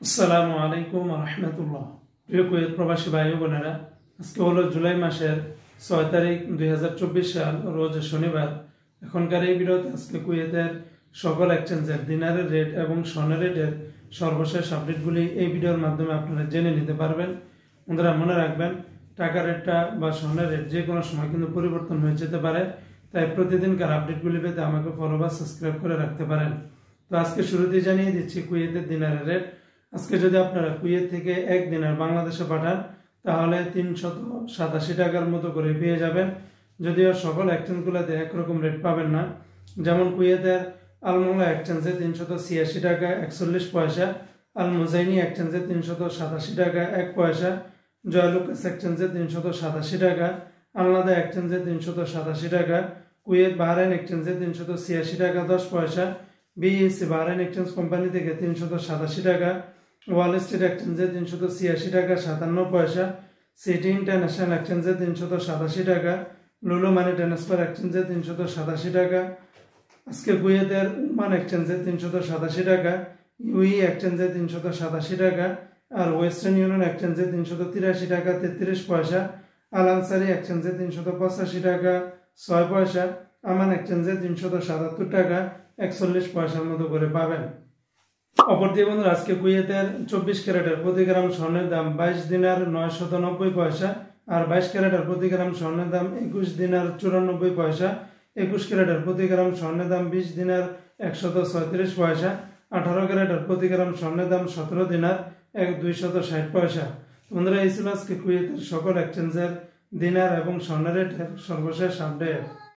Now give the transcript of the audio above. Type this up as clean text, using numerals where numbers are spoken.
আসসালামু আলাইকুম রহমতুল্লাহ। প্রিয় কুয়েত প্রবাসী ভাই বোনেরা, আজকে হলো জুলাই মাসের 6 তারিখ 2024 সাল, রোজ শনিবার। এখনকার এই ভিডিওতে আজকে কুয়েতের সকল এক্সচেঞ্জের দিনারের রেট এবং স্বর্ণের রেটের সর্বশেষ আপডেটগুলি এই ভিডিওর মাধ্যমে আপনারা জেনে নিতে পারবেন। বন্ধুরা, মনে রাখবেন, টাকার রেটটা বা স্বর্ণের রেট যে কোনো সময় কিন্তু পরিবর্তন হয়ে যেতে পারে, তাই প্রতিদিনকার আপডেটগুলি পেতে আমাকে ফলো বা সাবস্ক্রাইব করে রাখতে পারেন। তো আজকে শুরুতেই জানিয়ে দিচ্ছি কুয়েতের দিনারের রেট। আজকে যদি আপনারা কুয়েত থেকে 1 দিনার বাংলাদেশে পাঠান তাহলে 387 টাকার মতো করে পেয়ে যাবেন। যদিও সকল এক্সচেঞ্জগুলোতে একরকম রেট পাবেন না। যেমন কুয়েতের আলমোংলা এক্সচেঞ্জে 386 টাকা 41 পয়সা, আল মুজাইনি এক্সচেঞ্জে 387 টাকা 1 পয়সা, জয়লুকাস এক্সচেঞ্জে 387 টাকা, আলনাদা এক্সচেঞ্জে 387 টাকা, কুয়েত বাহরাইন এক্সচেঞ্জে 386 টাকা 10 পয়সা, বিএসসি বাহরাইন এক্সচেঞ্জ কোম্পানি থেকে 387 টাকা, ওয়াল স্ট্রিট এক্সচেঞ্জে 386 টাকা 57 পয়সা, সিটি ইন্টারন্যাশনাল এক্সচেঞ্জে 387 টাকা, লুলু মানি ট্রান্সফার এক্সচেঞ্জে 387 টাকা, আজকে কুয়েতের উমান এক্সচেঞ্জে 387 টাকা, ইউই এক্সচেঞ্জে 387 টাকা, আর ওয়েস্টার্ন ইউনিয়ন এক্সচেঞ্জে 383 টাকা 33 পয়সা, আল আনসারি এক্সচেঞ্জে 385 টাকা 6 পয়সা, আমান এক্সচেঞ্জে 377 টাকা 41 পয়সার মতো করে পাবেন। অপরদিকে বন্ধুরা, আজকে কুয়েতের 24 ক্যারেটের প্রতি গ্রাম স্বর্ণের দাম 22 দিনার 990 পয়সা, আর 22 ক্যারেটের প্রতি গ্রাম স্বর্ণের দাম 21 দিনার 94 পয়সা, 21 ক্যারেটের প্রতি গ্রাম স্বর্ণের দাম 20 দিনার 136 পয়সা, 18 ক্যারেটের প্রতি গ্রাম স্বর্ণের দাম 17 দিনার 260 পয়সা। বন্ধুরা, এই ছিল আজকে কুয়েতের সকল এক্সচেঞ্জের দিনার এবং স্বর্ণের রেটের সর্বশেষ আপডেট।